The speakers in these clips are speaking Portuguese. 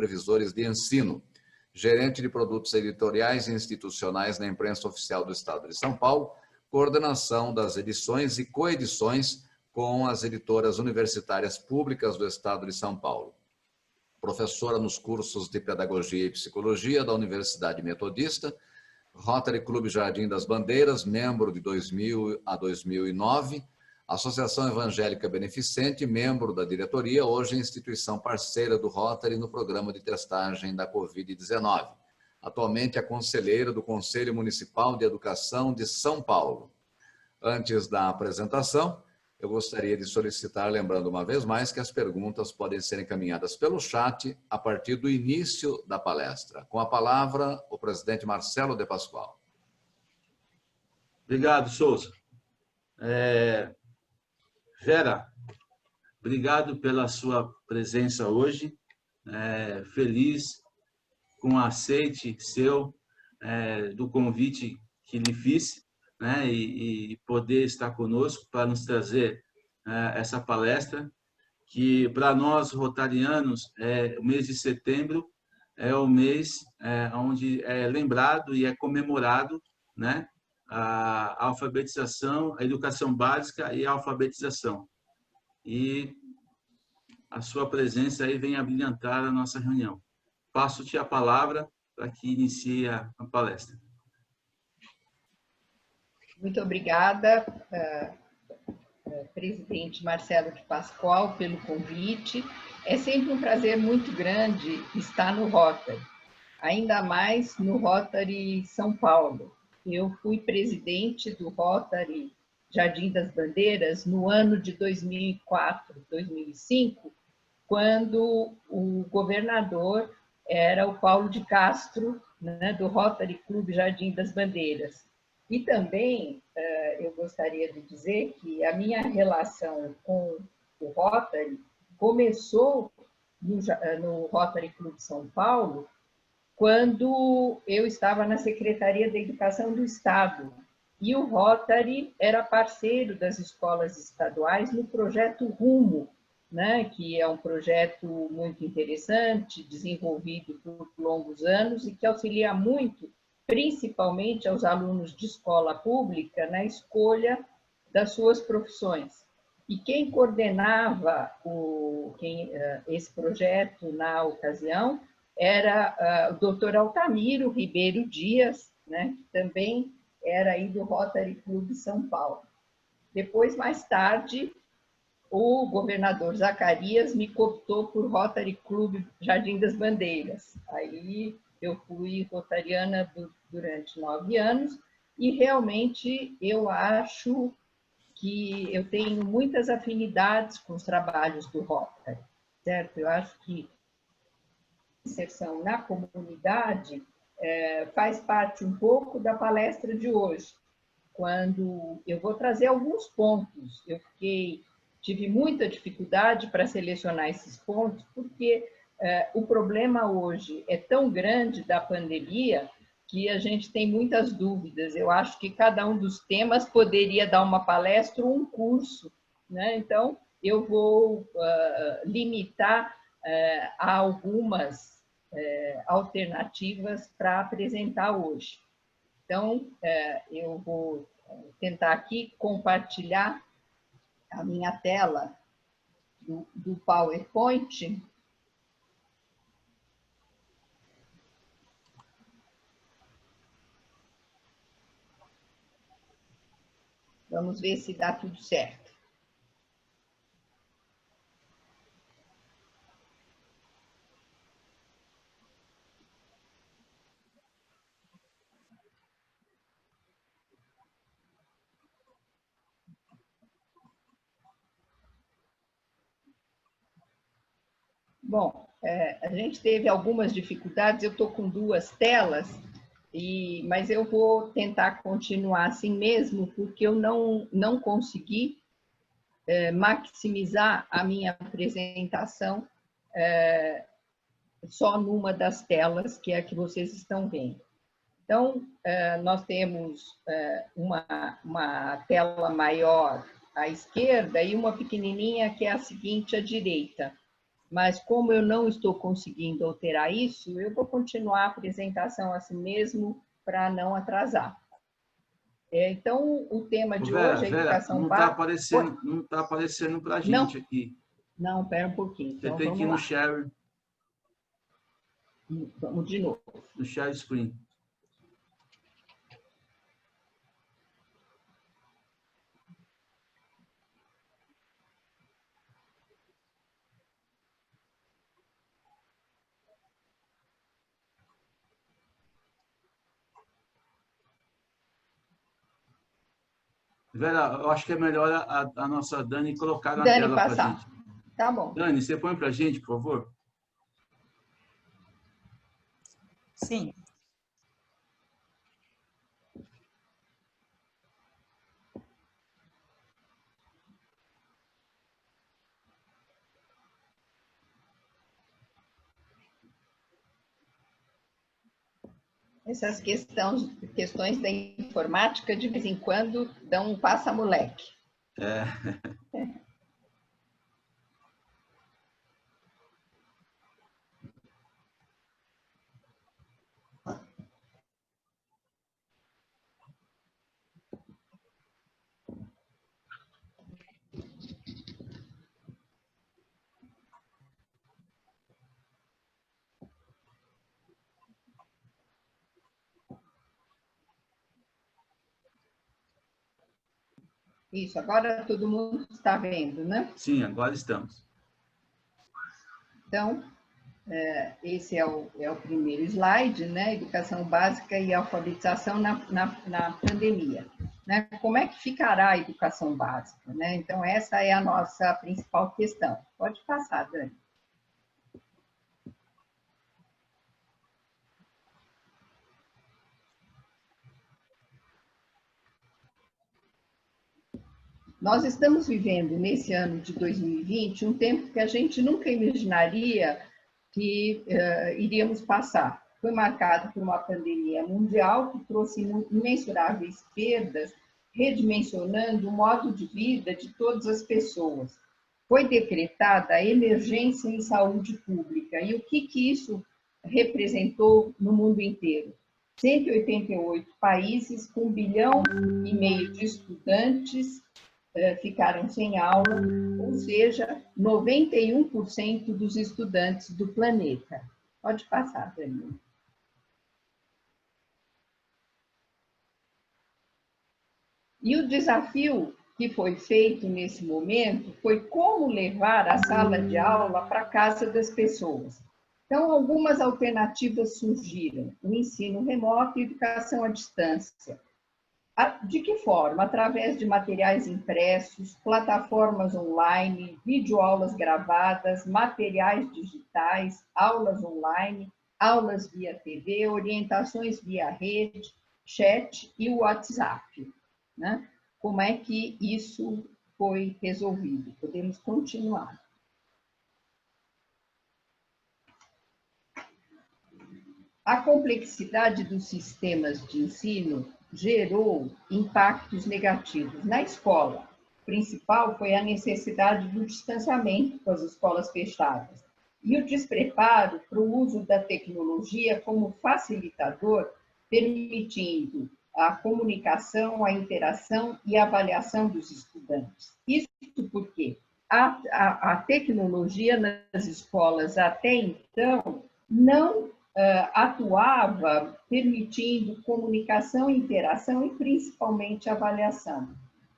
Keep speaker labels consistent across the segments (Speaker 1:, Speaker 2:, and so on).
Speaker 1: supervisores de ensino, gerente de produtos editoriais e institucionais na imprensa oficial do Estado de São Paulo, coordenação das edições e coedições com as editoras universitárias públicas do Estado de São Paulo. Professora nos cursos de Pedagogia e Psicologia da Universidade Metodista, Rotary Clube Jardim das Bandeiras, membro de 2000 a 2009, Associação Evangélica Beneficente, membro da diretoria, hoje instituição parceira do Rotary no programa de testagem da Covid-19. Atualmente é conselheira do Conselho Municipal de Educação de São Paulo. Antes da apresentação, eu gostaria de solicitar, lembrando uma vez mais, que as perguntas podem ser encaminhadas pelo chat a partir do início da palestra. Com a palavra, o presidente Marcelo de Pascoal.
Speaker 2: Obrigado, Souza. Vera, obrigado pela sua presença hoje. Feliz com o aceite seu do convite que lhe fiz, né, e poder estar conosco para nos trazer essa palestra, que para nós rotarianos, o mês de setembro é o mês onde é lembrado e é comemorado, né, a alfabetização, a educação básica e a alfabetização. E a sua presença aí vem abrilhantar a nossa reunião. Passo-te a palavra para que inicie a palestra.
Speaker 3: Muito obrigada, presidente Marcelo de Pascoal, pelo convite. É sempre um prazer muito grande estar no Rotary, ainda mais no Rotary São Paulo. Eu fui presidente do Rotary Jardim das Bandeiras no ano de 2004, 2005, quando o governador era o Paulo de Castro, né, do Rotary Clube Jardim das Bandeiras. E também eu gostaria de dizer que a minha relação com o Rotary começou no Rotary Clube São Paulo, quando eu estava na Secretaria da Educação do Estado. E o Rotary era parceiro das escolas estaduais no projeto Rumo, né, que é um projeto muito interessante, desenvolvido por longos anos e que auxilia muito, principalmente aos alunos de escola pública, na escolha das suas profissões. E quem coordenava esse projeto na ocasião era o Dr. Altamiro Ribeiro Dias, né, que também era aí do Rotary Clube São Paulo. Depois, mais tarde, o governador Zacarias me cooptou por Rotary Clube Jardim das Bandeiras. Aí eu fui rotariana durante 9 anos e realmente eu acho que eu tenho muitas afinidades com os trabalhos do Rotary, certo? Eu acho que a inserção na comunidade faz parte um pouco da palestra de hoje, quando eu vou trazer alguns pontos. Eu tive muita dificuldade para selecionar esses pontos, porque o problema hoje é tão grande da pandemia que a gente tem muitas dúvidas. Eu acho que cada um dos temas poderia dar uma palestra ou um curso, né? Então, eu vou limitar a algumas alternativas para apresentar hoje. Então, eu vou tentar aqui compartilhar a minha tela do PowerPoint. Vamos ver se dá tudo certo. Bom, a gente teve algumas dificuldades, eu estou com 2 telas, mas eu vou tentar continuar assim mesmo, porque eu não consegui maximizar a minha apresentação só numa das telas, que é a que vocês estão vendo. Então, nós temos uma tela maior à esquerda e uma pequenininha que é a seguinte à direita. mas como eu não estou conseguindo alterar isso, eu vou continuar a apresentação assim mesmo para não atrasar. Então, o tema de hoje é educação
Speaker 2: não
Speaker 3: básica.
Speaker 2: está aparecendo para a
Speaker 3: Não,
Speaker 2: gente aqui.
Speaker 3: não, pera um pouquinho.
Speaker 2: Você
Speaker 3: Então,
Speaker 2: tem que ir no share.
Speaker 3: Vamos de novo.
Speaker 2: No share screen. Vera, eu acho que é melhor a nossa Dani colocar na
Speaker 3: Dani,
Speaker 2: tela para a
Speaker 3: passar.
Speaker 2: gente.
Speaker 3: Tá bom.
Speaker 2: Dani, você põe para a gente, por favor?
Speaker 4: Sim.
Speaker 3: Essas questões da informática, de vez em quando, dão um passa-moleque.
Speaker 2: É.
Speaker 3: Isso, agora todo mundo está vendo, né?
Speaker 2: Sim, agora estamos.
Speaker 3: Então, esse é o primeiro slide, né? Educação básica e alfabetização na pandemia. Né? Como é que ficará a educação básica? Né? Então, essa é a nossa principal questão. Pode passar, Dani. Nós estamos vivendo, nesse ano de 2020, um tempo que a gente nunca imaginaria que iríamos passar. Foi marcado por uma pandemia mundial que trouxe imensuráveis perdas, redimensionando o modo de vida de todas as pessoas. Foi decretada a emergência em saúde pública. E o que isso representou no mundo inteiro? 188 países, com 1,5 bilhão de estudantes ficaram sem aula, ou seja, 91% dos estudantes do planeta. Pode passar, Danilo. E o desafio que foi feito nesse momento foi como levar a sala de aula para a casa das pessoas. Então, algumas alternativas surgiram: o ensino remoto e educação à distância. De que forma? Através de materiais impressos, plataformas online, videoaulas gravadas, materiais digitais, aulas online, aulas via TV, orientações via rede, chat e WhatsApp. Né? Como é que isso foi resolvido? Podemos continuar. A complexidade dos sistemas de ensino gerou impactos negativos na escola. O principal foi a necessidade do distanciamento com as escolas fechadas e o despreparo para o uso da tecnologia como facilitador, permitindo a comunicação, a interação e a avaliação dos estudantes. Isso porque a tecnologia nas escolas até então não atuava permitindo comunicação, interação e principalmente avaliação.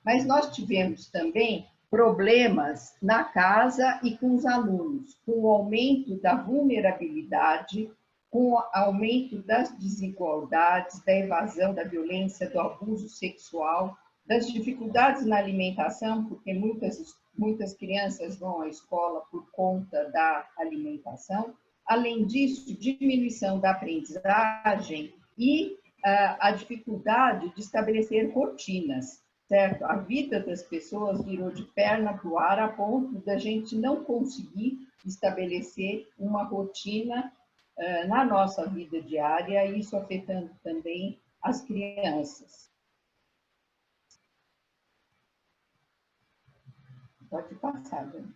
Speaker 3: Mas nós tivemos também problemas na casa e com os alunos, com o aumento da vulnerabilidade, com o aumento das desigualdades, da evasão, da violência, do abuso sexual, das dificuldades na alimentação, porque muitas crianças vão à escola por conta da alimentação. Além disso, diminuição da aprendizagem e a dificuldade de estabelecer rotinas, certo? A vida das pessoas virou de perna para o ar a ponto da gente não conseguir estabelecer uma rotina na nossa vida diária, isso afetando também as crianças. Pode passar, Dani.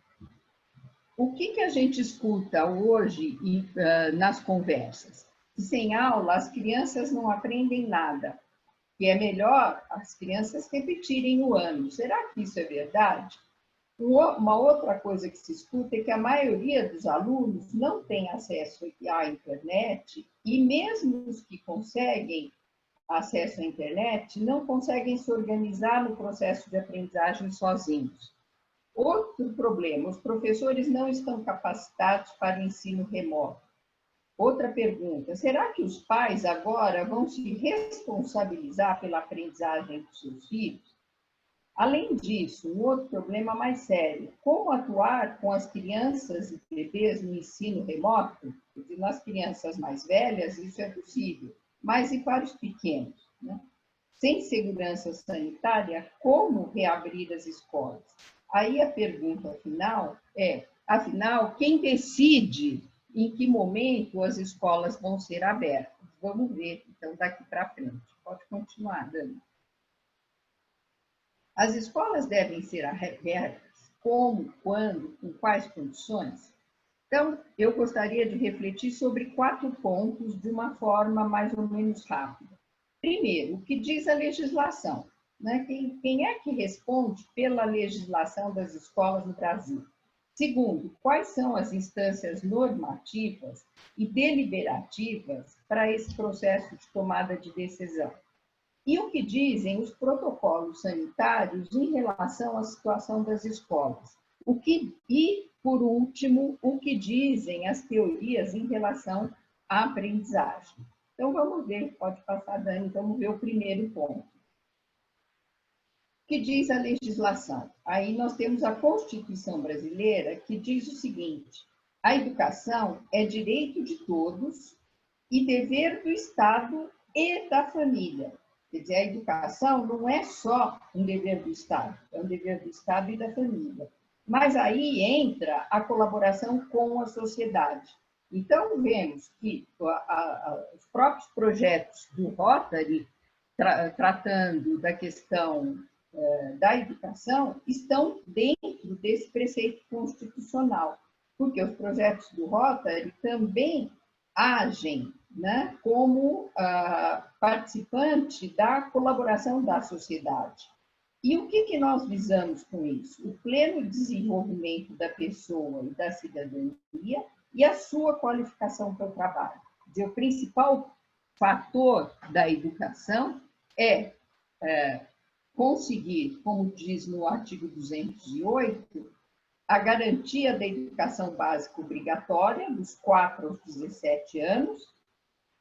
Speaker 3: O que a gente escuta hoje nas conversas? Que sem aula as crianças não aprendem nada, que é melhor as crianças repetirem o ano. Será que isso é verdade? Uma outra coisa que se escuta é que a maioria dos alunos não tem acesso à internet e mesmo os que conseguem acesso à internet não conseguem se organizar no processo de aprendizagem sozinhos. Outro problema, os professores não estão capacitados para o ensino remoto. Outra pergunta, será que os pais agora vão se responsabilizar pela aprendizagem dos seus filhos? Além disso, um outro problema mais sério, como atuar com as crianças e bebês no ensino remoto? Porque nas crianças mais velhas isso é possível, mas e para os pequenos? Né? Sem segurança sanitária, como reabrir as escolas? Aí a pergunta final é, afinal, quem decide em que momento as escolas vão ser abertas? Vamos ver, então, daqui para frente. Pode continuar, Dani. As escolas devem ser abertas? Como, quando, com quais condições? Então, eu gostaria de refletir sobre 4 pontos de uma forma mais ou menos rápida. Primeiro, o que diz a legislação? Né? Quem é que responde pela legislação das escolas no Brasil? Segundo, quais são as instâncias normativas e deliberativas para esse processo de tomada de decisão? E o que dizem os protocolos sanitários em relação à situação das escolas? E, por último, o que dizem as teorias em relação à aprendizagem? Então, vamos ver, pode passar, Dani, vamos ver o primeiro ponto. O que diz a legislação? Aí nós temos a Constituição brasileira, que diz o seguinte: a educação é direito de todos e dever do Estado e da família. Quer dizer, a educação não é só um dever do Estado, é um dever do Estado e da família. Mas aí entra a colaboração com a sociedade. Então, vemos que os próprios projetos do Rotary, tratando da questão da educação, estão dentro desse preceito constitucional, porque os projetos do Rotary também agem, né, como participante da colaboração da sociedade. E o que nós visamos com isso? O pleno desenvolvimento da pessoa e da cidadania e a sua qualificação para o trabalho. Quer dizer, o principal fator da educação é conseguir, como diz no artigo 208, a garantia da educação básica obrigatória dos 4 aos 17 anos.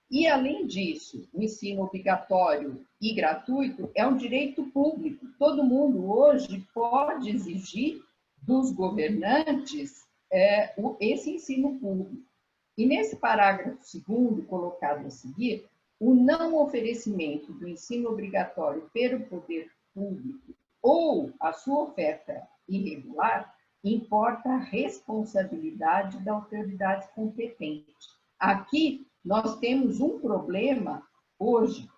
Speaker 3: E, além disso, o ensino obrigatório e gratuito é um direito público. Todo mundo hoje pode exigir dos governantes esse ensino público. E nesse parágrafo 2º, colocado a seguir, o não oferecimento do ensino obrigatório pelo poder público ou a sua oferta irregular importa a responsabilidade da autoridade competente. Aqui, nós temos um problema hoje,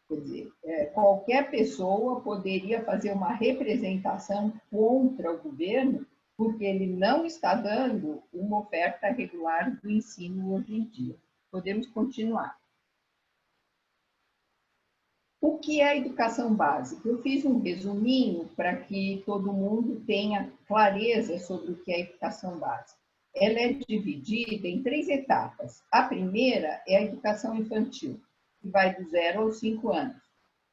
Speaker 3: quer dizer, qualquer pessoa poderia fazer uma representação contra o governo porque ele não está dando uma oferta regular do ensino hoje em dia. Podemos continuar. O que é a educação básica? Eu fiz um resuminho para que todo mundo tenha clareza sobre o que é a educação básica. Ela é dividida em 3 etapas. A primeira é a educação infantil, que vai do 0 aos 5 anos.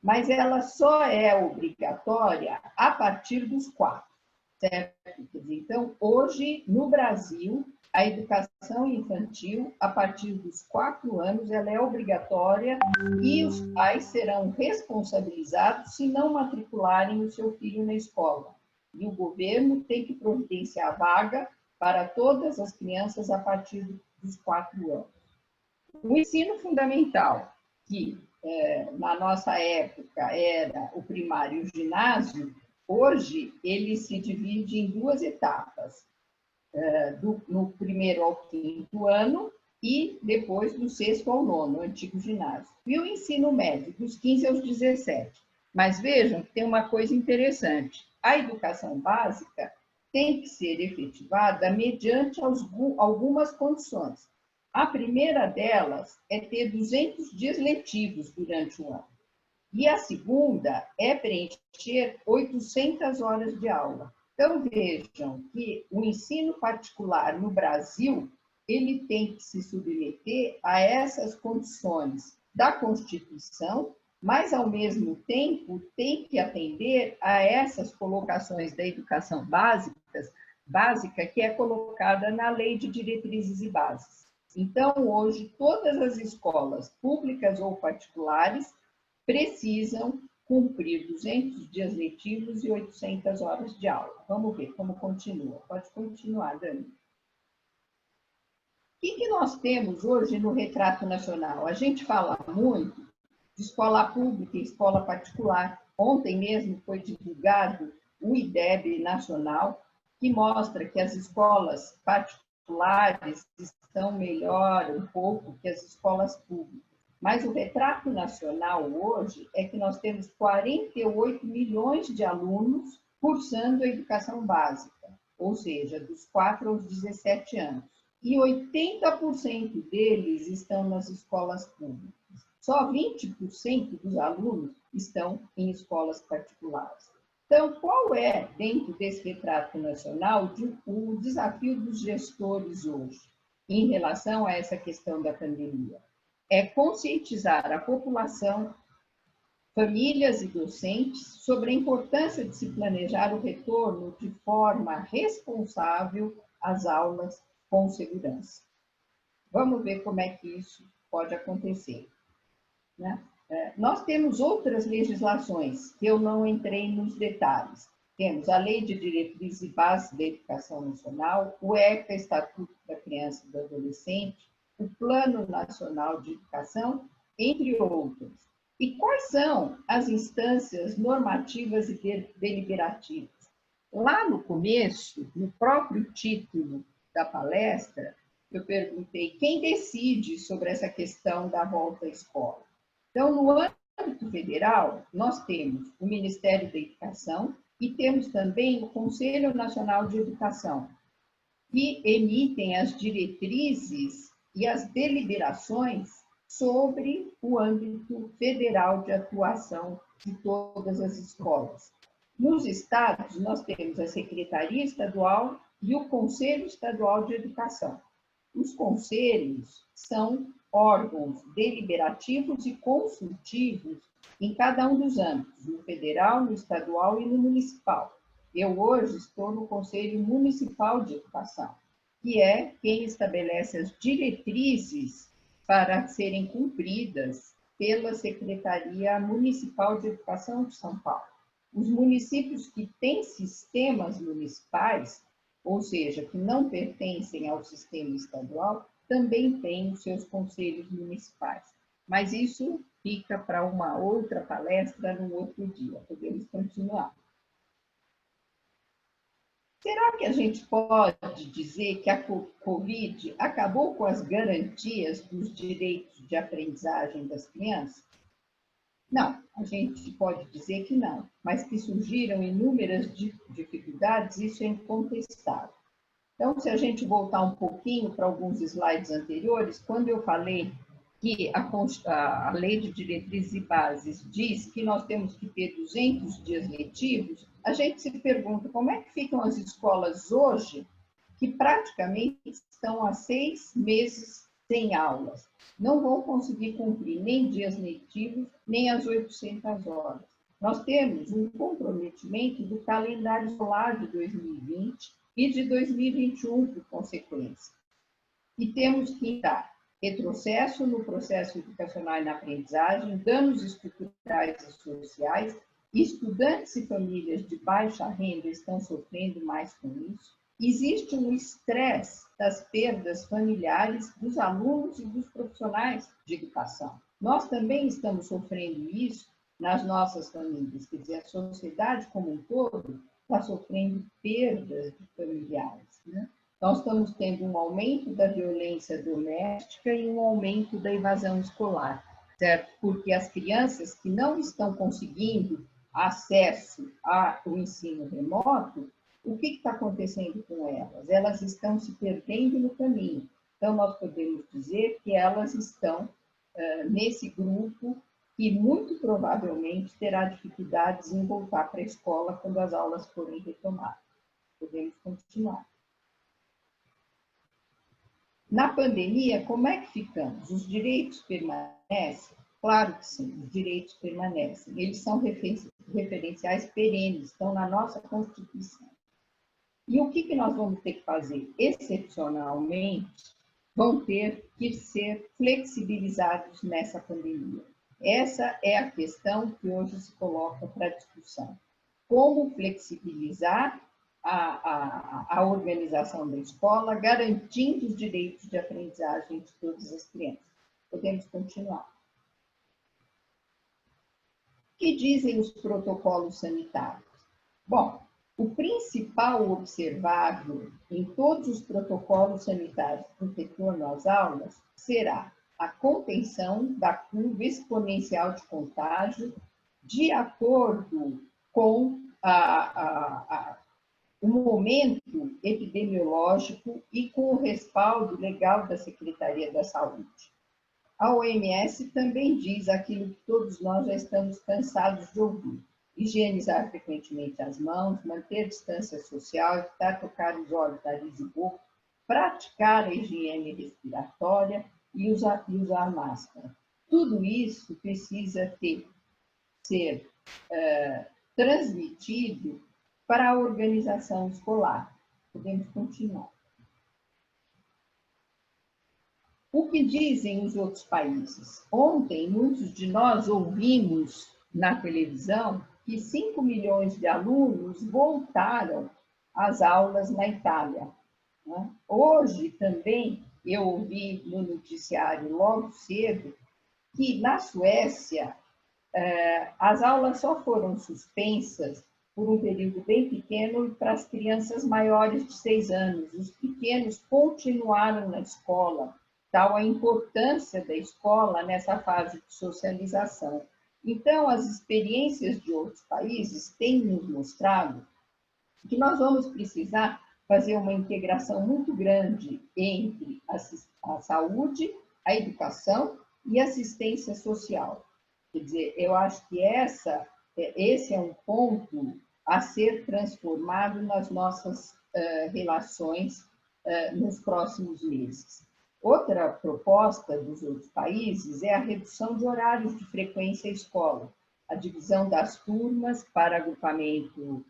Speaker 3: Mas ela só é obrigatória a partir dos 4, certo? Então, hoje, no Brasil, a educação infantil, a partir dos 4 anos, ela é obrigatória e os pais serão responsabilizados se não matricularem o seu filho na escola. E o governo tem que providenciar vaga para todas as crianças a partir dos 4 anos. O ensino fundamental, que na nossa época era o primário e o ginásio, hoje ele se divide em 2 etapas, no 1º ao 5º ano e depois do 6º ao 9º, o antigo ginásio. E o ensino médio, dos 15 aos 17. Mas vejam que tem uma coisa interessante. A educação básica, tem que ser efetivada mediante algumas condições. A primeira delas é ter 200 dias letivos durante o ano. E a segunda é preencher 800 horas de aula. Então, vejam que o ensino particular no Brasil, ele tem que se submeter a essas condições da Constituição, mas, ao mesmo tempo, tem que atender a essas colocações da educação básica que é colocada na Lei de Diretrizes e Bases. Então, hoje, todas as escolas públicas ou particulares precisam cumprir 200 dias letivos e 800 horas de aula. Vamos ver como continua. Pode continuar, Dani. O que nós temos hoje no Retrato Nacional? A gente fala muito de escola pública e escola particular. Ontem mesmo foi divulgado o IDEB nacional, que mostra que as escolas particulares estão melhor um pouco que as escolas públicas. Mas o retrato nacional hoje é que nós temos 48 milhões de alunos cursando a educação básica, ou seja, dos 4 aos 17 anos. E 80% deles estão nas escolas públicas. Só 20% dos alunos estão em escolas particulares. Então, qual é, dentro desse retrato nacional, o desafio dos gestores hoje, em relação a essa questão da pandemia? É conscientizar a população, famílias e docentes sobre a importância de se planejar o retorno de forma responsável às aulas com segurança. Vamos ver como é que isso pode acontecer, né? Nós temos outras legislações, que eu não entrei nos detalhes. Temos a Lei de Diretrizes e Bases da Educação Nacional, o ECA, Estatuto da Criança e do Adolescente, o Plano Nacional de Educação, entre outros. E quais são as instâncias normativas e deliberativas? Lá no começo, no próprio título da palestra, eu perguntei quem decide sobre essa questão da volta à escola. Então, no âmbito federal, nós temos o Ministério da Educação e temos também o Conselho Nacional de Educação, que emitem as diretrizes e as deliberações sobre o âmbito federal de atuação de todas as escolas. Nos estados, nós temos a Secretaria Estadual e o Conselho Estadual de Educação. Os conselhos são órgãos deliberativos e consultivos em cada um dos âmbitos, no federal, no estadual e no municipal. Eu hoje estou no Conselho Municipal de Educação, que é quem estabelece as diretrizes para serem cumpridas pela Secretaria Municipal de Educação de São Paulo. Os municípios que têm sistemas municipais, ou seja, que não pertencem ao sistema estadual, também têm os seus conselhos municipais. Mas isso fica para uma outra palestra num outro dia. Podemos continuar. Será que a gente pode dizer que a Covid acabou com as garantias dos direitos de aprendizagem das crianças? Não, a gente pode dizer que não, mas que surgiram inúmeras dificuldades, isso é incontestável. Então, se a gente voltar um pouquinho para alguns slides anteriores, quando eu falei que a Lei de Diretrizes e Bases diz que nós temos que ter 200 dias letivos, a gente se pergunta como é que ficam as escolas hoje, que praticamente estão há 6 meses sem aulas. Não vão conseguir cumprir nem dias letivos, nem as 800 horas. Nós temos um comprometimento do calendário escolar de 2020 e de 2021, por consequência. E temos que dar retrocesso no processo educacional e na aprendizagem, danos estruturais e sociais, estudantes e famílias de baixa renda estão sofrendo mais com isso. Existe um estresse das perdas familiares dos alunos e dos profissionais de educação. Nós também estamos sofrendo isso nas nossas famílias, quer dizer, a sociedade como um todo está sofrendo perdas de familiares, né? Nós estamos tendo um aumento da violência doméstica e um aumento da evasão escolar, certo? Porque as crianças que não estão conseguindo acesso ao ensino remoto, o que está acontecendo com elas? Elas estão se perdendo no caminho. Então, nós podemos dizer que elas estão nesse grupo que muito provavelmente terá dificuldades em voltar para a escola quando as aulas forem retomadas. Podemos continuar. Na pandemia, como é que ficamos? Os direitos permanecem? Claro que sim, os direitos permanecem. Eles são referenciais perenes, estão na nossa Constituição. E o que nós vamos ter que fazer? Excepcionalmente, vão ter que ser flexibilizados nessa pandemia. Essa é a questão que hoje se coloca para discussão. Como flexibilizar a organização da escola, garantindo os direitos de aprendizagem de todas as crianças. Podemos continuar. O que dizem os protocolos sanitários? Bom, o principal observável em todos os protocolos sanitários com retorno às aulas será a contenção da curva exponencial de contágio de acordo com o momento epidemiológico e com o respaldo legal da Secretaria da Saúde. A OMS também diz aquilo que todos nós já estamos cansados de ouvir: higienizar frequentemente as mãos, manter distância social, evitar tocar os olhos, nariz e boca, praticar a higiene respiratória e usar máscara. Tudo isso precisa ser transmitido para a organização escolar. Podemos continuar. O que dizem os outros países? Ontem, muitos de nós ouvimos na televisão que 5 milhões de alunos voltaram às aulas na Itália. Hoje também eu ouvi no noticiário logo cedo que na Suécia as aulas só foram suspensas por um período bem pequeno para as crianças maiores de 6 anos. Os pequenos continuaram na escola, tal a importância da escola nessa fase de socialização. Então, as experiências de outros países têm nos mostrado que nós vamos precisar fazer uma integração muito grande entre a saúde, a educação e a assistência social. Quer dizer, eu acho que esse é um ponto a ser transformado nas nossas relações nos próximos meses. Outra proposta dos outros países é a redução de horários de frequência à escola, a divisão das turmas para agrupamento,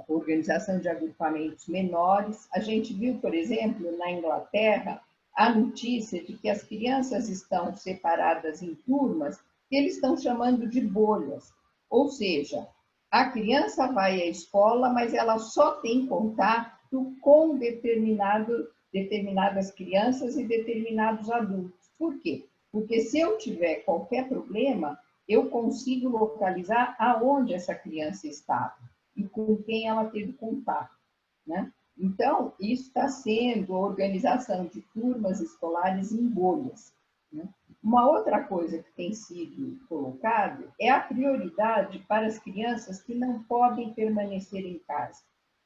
Speaker 3: organização de agrupamentos menores. A gente viu, por exemplo, na Inglaterra, a notícia de que as crianças estão separadas em turmas que eles estão chamando de bolhas. Ou seja, a criança vai à escola, mas ela só tem contato com determinadas crianças e determinados adultos. Por quê? Porque se eu tiver qualquer problema, eu consigo localizar aonde essa criança estava e com quem ela teve contato, né? Então, isso está sendo a organização de turmas escolares em bolhas, né? Uma outra coisa que tem sido colocada é a prioridade para as crianças que não podem permanecer em casa.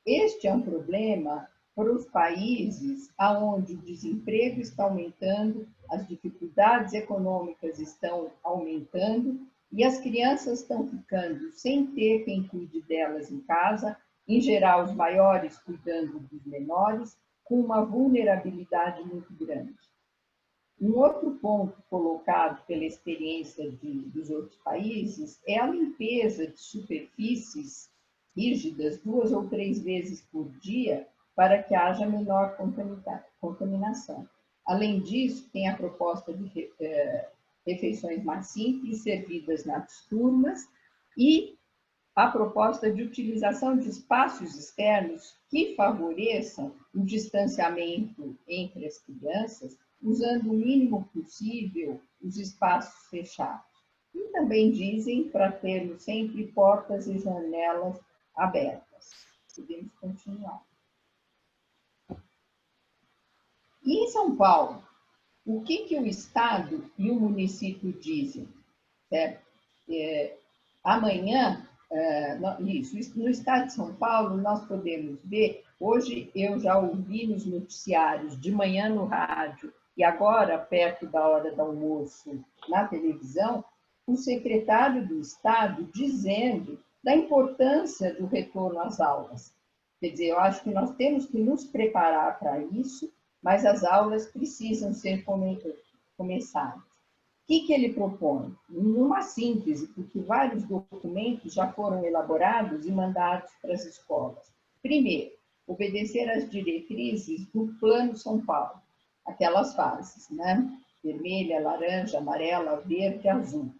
Speaker 3: Este é um problema para os países onde o desemprego está aumentando, as dificuldades econômicas estão aumentando e as crianças estão ficando sem ter quem cuide delas em casa, em geral os maiores cuidando dos menores, com uma vulnerabilidade muito grande. Um outro ponto colocado pela experiência dos outros países é a limpeza de superfícies rígidas 2 ou 3 vezes por dia para que haja menor contaminação. Além disso, tem a proposta de refeições mais simples, servidas nas turmas, e a proposta de utilização de espaços externos que favoreçam o distanciamento entre as crianças, usando o mínimo possível os espaços fechados. E também dizem para termos sempre portas e janelas abertas. Podemos continuar. E em São Paulo, o que o Estado e o município dizem? Certo? Amanhã Isso, no estado de São Paulo, nós podemos ver, hoje eu já ouvi nos noticiários, de manhã no rádio, e agora, perto da hora do almoço, na televisão, o secretário do Estado dizendo da importância do retorno às aulas. Quer dizer, eu acho que nós temos que nos preparar para isso, mas as aulas precisam ser começadas. O que ele propõe? Numa síntese, porque vários documentos já foram elaborados e mandados para as escolas. Primeiro, obedecer às diretrizes do Plano São Paulo, aquelas fases, né? Vermelha, laranja, amarela, verde, azul.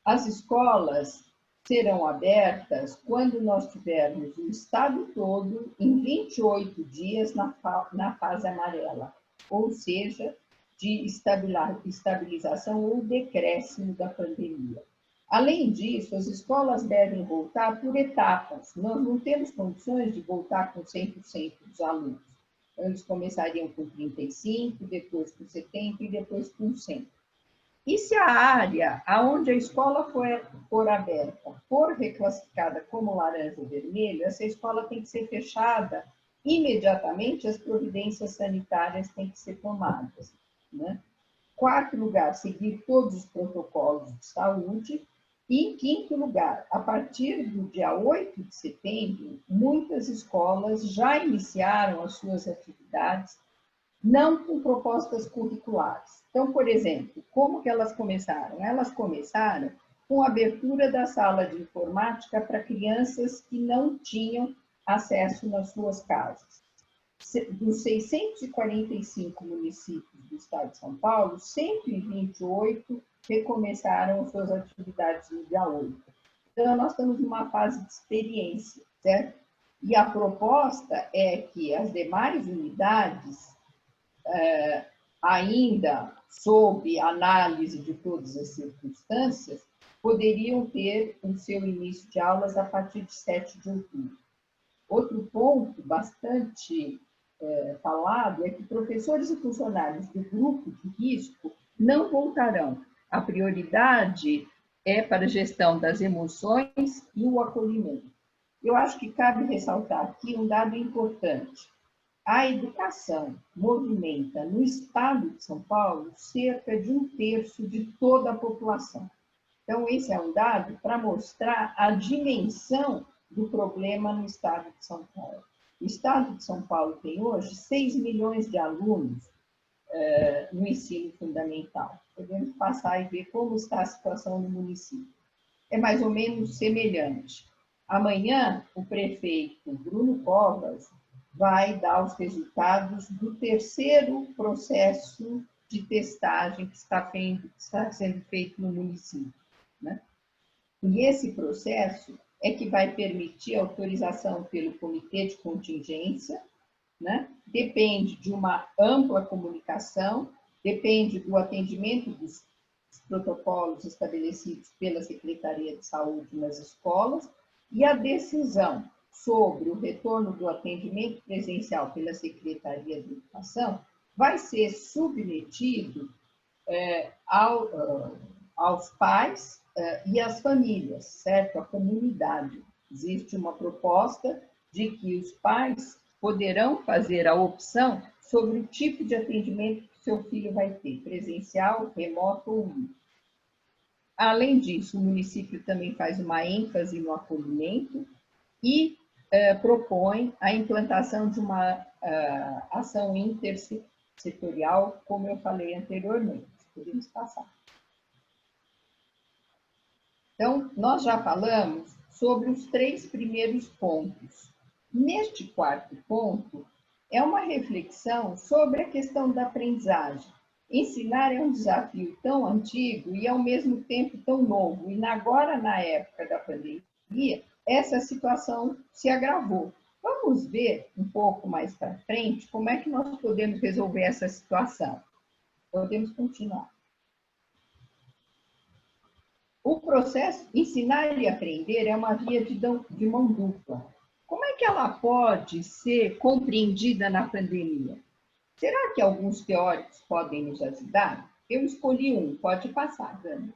Speaker 3: As escolas serão abertas quando nós tivermos o estado todo em 28 dias na fase amarela, ou seja, de estabilização ou decréscimo da pandemia. Além disso, as escolas devem voltar por etapas. Nós não temos condições de voltar com 100% dos alunos. Eles começariam com 35%, depois com 70% e depois com 100%. E se a área onde a escola for aberta for reclassificada como laranja ou vermelho, essa escola tem que ser fechada imediatamente, as providências sanitárias têm que ser tomadas. Né? Quarto lugar, seguir todos os protocolos de saúde. E, em quinto lugar, a partir do dia 8 de setembro, muitas escolas já iniciaram as suas atividades, não com propostas curriculares. Então, por exemplo, como que elas começaram? Elas começaram com a abertura da sala de informática para crianças que não tinham acesso nas suas casas. Dos 645 municípios do estado de São Paulo, 128 recomeçaram as suas atividades no dia 8. Então, nós estamos numa fase de experiência, certo? E a proposta é que as demais unidades, ainda sob análise de todas as circunstâncias, poderiam ter o seu início de aulas a partir de 7 de outubro. Outro ponto bastante falado é que professores e funcionários do grupo de risco não voltarão. A prioridade é para a gestão das emoções e o acolhimento. Eu acho que cabe ressaltar aqui um dado importante. A educação movimenta no estado de São Paulo cerca de 1/3 de toda a população. Então, esse é um dado para mostrar a dimensão do problema no estado de São Paulo. O estado de São Paulo tem hoje 6 milhões de alunos no ensino fundamental. Podemos passar e ver como está a situação no município. É mais ou menos semelhante. Amanhã, o prefeito Bruno Covas vai dar os resultados do terceiro processo de testagem que está sendo feito no município. Né? E esse processo é que vai permitir a autorização pelo comitê de contingência, né? Depende de uma ampla comunicação, depende do atendimento dos protocolos estabelecidos pela Secretaria de Saúde nas escolas, e a decisão sobre o retorno do atendimento presencial pela Secretaria de Educação vai ser submetido aos pais e às famílias, certo? A comunidade. Existe uma proposta de que os pais poderão fazer a opção sobre o tipo de atendimento que seu filho vai ter, presencial, remoto ou híbrido. Além disso, o município também faz uma ênfase no acolhimento e propõe a implantação de uma ação intersetorial, como eu falei anteriormente. Podemos passar. Então, nós já falamos sobre os 3 primeiros pontos. Neste quarto ponto, é uma reflexão sobre a questão da aprendizagem. Ensinar é um desafio tão antigo e, ao mesmo tempo, tão novo. E agora, na época da pandemia, essa situação se agravou. Vamos ver um pouco mais para frente como é que nós podemos resolver essa situação. Podemos continuar. O processo ensinar e aprender é uma via de mão dupla. Como é que ela pode ser compreendida na pandemia? Será que alguns teóricos podem nos ajudar? Eu escolhi um, pode passar, Dani.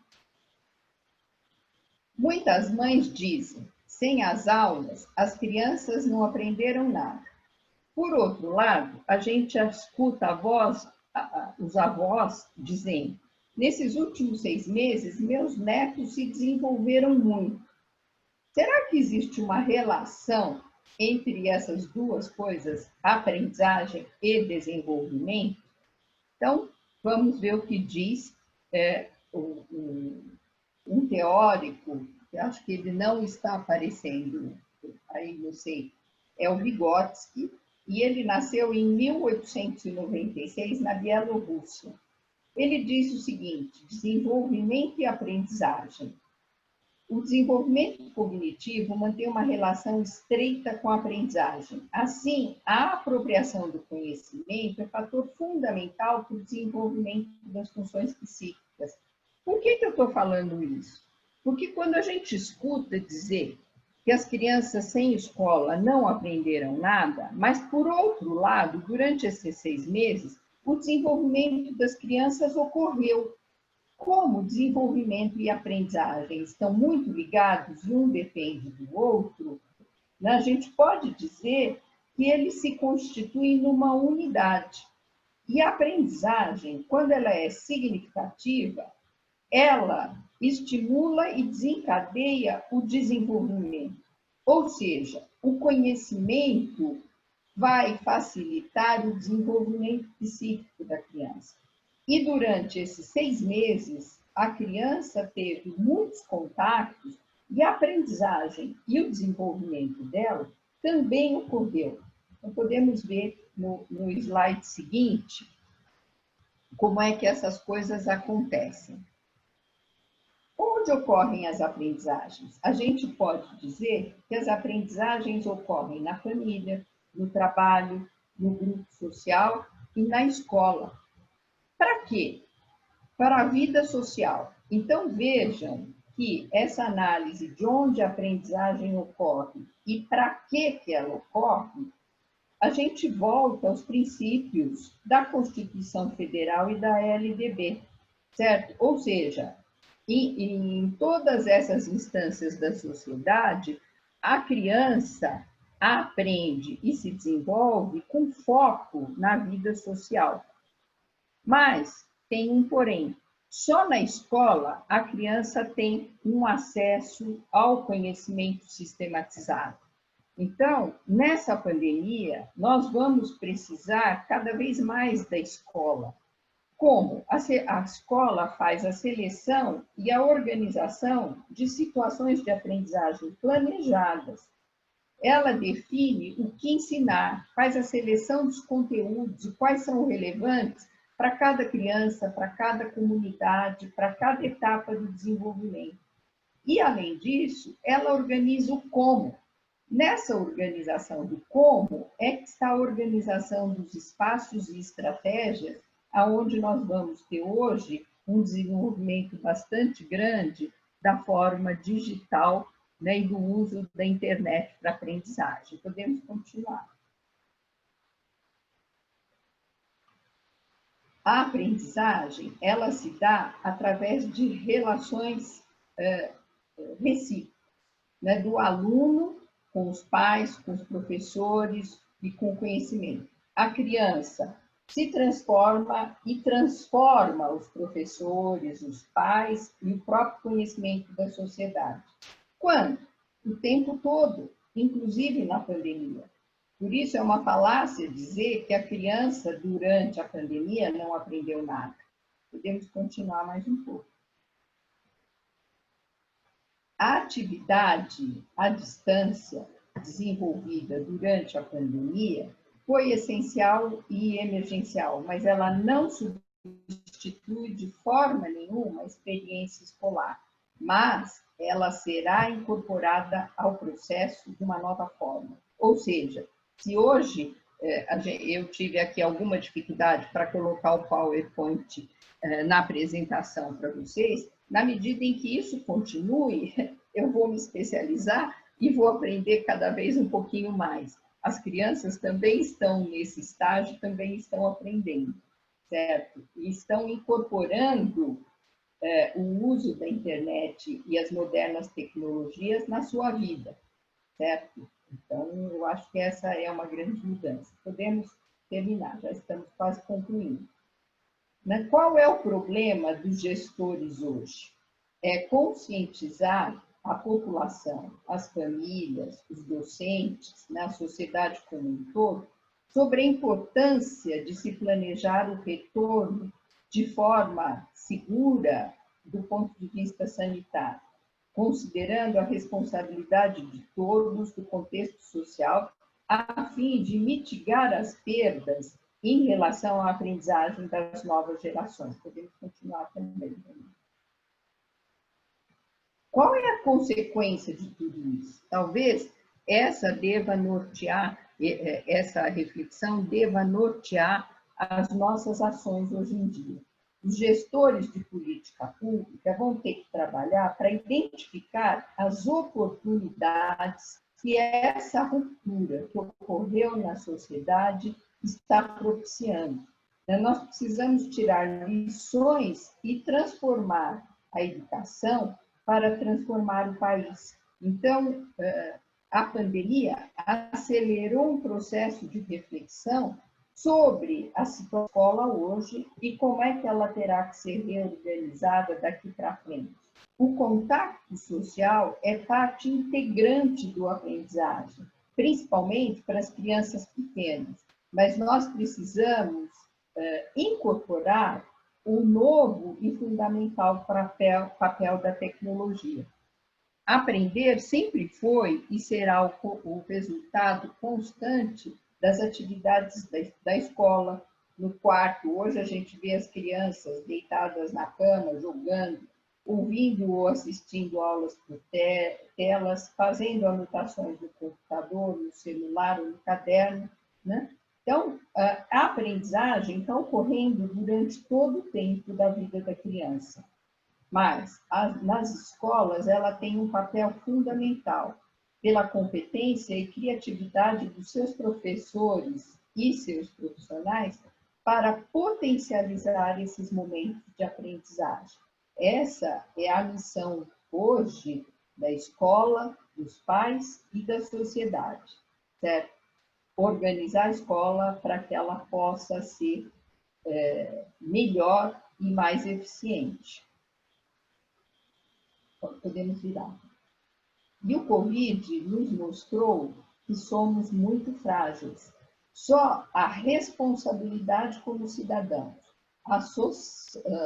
Speaker 3: Muitas mães dizem, sem as aulas, as crianças não aprenderam nada. Por outro lado, a gente escuta os avós dizendo, nesses últimos 6 meses, meus netos se desenvolveram muito. Será que existe uma relação entre essas duas coisas, aprendizagem e desenvolvimento? Então, vamos ver o que diz um teórico, que acho que ele não está aparecendo, aí não sei, é o Vygotsky, e ele nasceu em 1896 na Bielorrússia. Ele diz o seguinte, desenvolvimento e aprendizagem. O desenvolvimento cognitivo mantém uma relação estreita com a aprendizagem. Assim, a apropriação do conhecimento é fator fundamental para o desenvolvimento das funções psíquicas. Por que eu estou falando isso? Porque quando a gente escuta dizer que as crianças sem escola não aprenderam nada, mas, por outro lado, durante esses 6 meses, o desenvolvimento das crianças ocorreu. Como desenvolvimento e aprendizagem estão muito ligados e um depende do outro, a gente pode dizer que eles se constituem numa unidade. E a aprendizagem, quando ela é significativa, ela estimula e desencadeia o desenvolvimento. Ou seja, o conhecimento vai facilitar o desenvolvimento psíquico da criança. E durante esses 6 meses, a criança teve muitos contatos e a aprendizagem e o desenvolvimento dela também ocorreu. Então, podemos ver no slide seguinte como é que essas coisas acontecem. Onde ocorrem as aprendizagens? A gente pode dizer que as aprendizagens ocorrem na família, no trabalho, no grupo social e na escola. Para quê? Para a vida social. Então, vejam que essa análise de onde a aprendizagem ocorre e para que ela ocorre, a gente volta aos princípios da Constituição Federal e da LDB, certo? Ou seja, em todas essas instâncias da sociedade, a criança aprende e se desenvolve com foco na vida social. Mas tem um porém. Só na escola a criança tem um acesso ao conhecimento sistematizado. Então, nessa pandemia, nós vamos precisar cada vez mais da escola. Como? A escola faz a seleção e a organização de situações de aprendizagem planejadas. Ela define o que ensinar, faz a seleção dos conteúdos e quais são relevantes para cada criança, para cada comunidade, para cada etapa do desenvolvimento. E, além disso, ela organiza o como. Nessa organização do como é que está a organização dos espaços e estratégias, aonde nós vamos ter hoje um desenvolvimento bastante grande da forma digital, né, e do uso da internet para aprendizagem. Podemos continuar. A aprendizagem, ela se dá através de relações recíprocas, né, do aluno com os pais, com os professores e com o conhecimento. A criança se transforma e transforma os professores, os pais e o próprio conhecimento da sociedade. Quando? O tempo todo, inclusive na pandemia. Por isso é uma falácia dizer que a criança, durante a pandemia, não aprendeu nada. Podemos continuar mais um pouco. A atividade à distância desenvolvida durante a pandemia foi essencial e emergencial, mas ela não substitui de forma nenhuma a experiência escolar, mas ela será incorporada ao processo de uma nova forma. Ou seja, se hoje eu tive aqui alguma dificuldade para colocar o PowerPoint na apresentação para vocês, na medida em que isso continue, eu vou me especializar e vou aprender cada vez um pouquinho mais. As crianças também estão nesse estágio, também estão aprendendo, certo? E estão incorporando o uso da internet e as modernas tecnologias na sua vida, certo? Então, eu acho que essa é uma grande mudança. Podemos terminar, já estamos quase concluindo. Qual é o problema dos gestores hoje? É conscientizar a população, as famílias, os docentes, a sociedade como um todo, sobre a importância de se planejar o retorno de forma segura do ponto de vista sanitário, considerando a responsabilidade de todos do contexto social, a fim de mitigar as perdas em relação à aprendizagem das novas gerações. Podemos continuar também. Qual é a consequência de tudo isso? Talvez essa reflexão deva nortear as nossas ações hoje em dia. Os gestores de política pública vão ter que trabalhar para identificar as oportunidades que essa ruptura que ocorreu na sociedade está propiciando. Nós precisamos tirar lições e transformar a educação para transformar o país. Então, a pandemia acelerou um processo de reflexão sobre a situação da escola hoje e como é que ela terá que ser reorganizada daqui para frente. O contato social é parte integrante do aprendizagem, principalmente para as crianças pequenas, mas nós precisamos incorporar o novo e fundamental papel da tecnologia. Aprender sempre foi e será o resultado constante das atividades da escola, no quarto. Hoje a gente vê as crianças deitadas na cama, jogando, ouvindo ou assistindo aulas por telas, fazendo anotações no computador, no celular ou no caderno, né? Então, a aprendizagem está ocorrendo durante todo o tempo da vida da criança. Mas, nas escolas, ela tem um papel fundamental pela competência e criatividade dos seus professores e seus profissionais para potencializar esses momentos de aprendizagem. Essa é a missão hoje da escola, dos pais e da sociedade, certo? Organizar a escola para que ela possa ser melhor e mais eficiente. Podemos virar. E o Covid nos mostrou que somos muito frágeis. Só a responsabilidade como cidadãos, a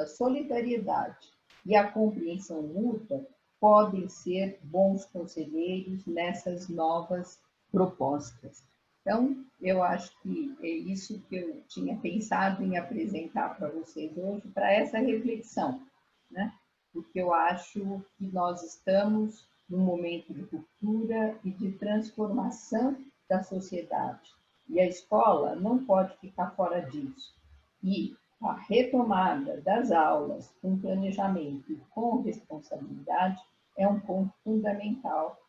Speaker 3: solidariedade e a compreensão mútua podem ser bons conselheiros nessas novas propostas. Então, eu acho que é isso que eu tinha pensado em apresentar para vocês hoje, para essa reflexão, né? Porque eu acho que nós estamos num momento de ruptura e de transformação da sociedade. E a escola não pode ficar fora disso. E a retomada das aulas com planejamento e com responsabilidade é um ponto fundamental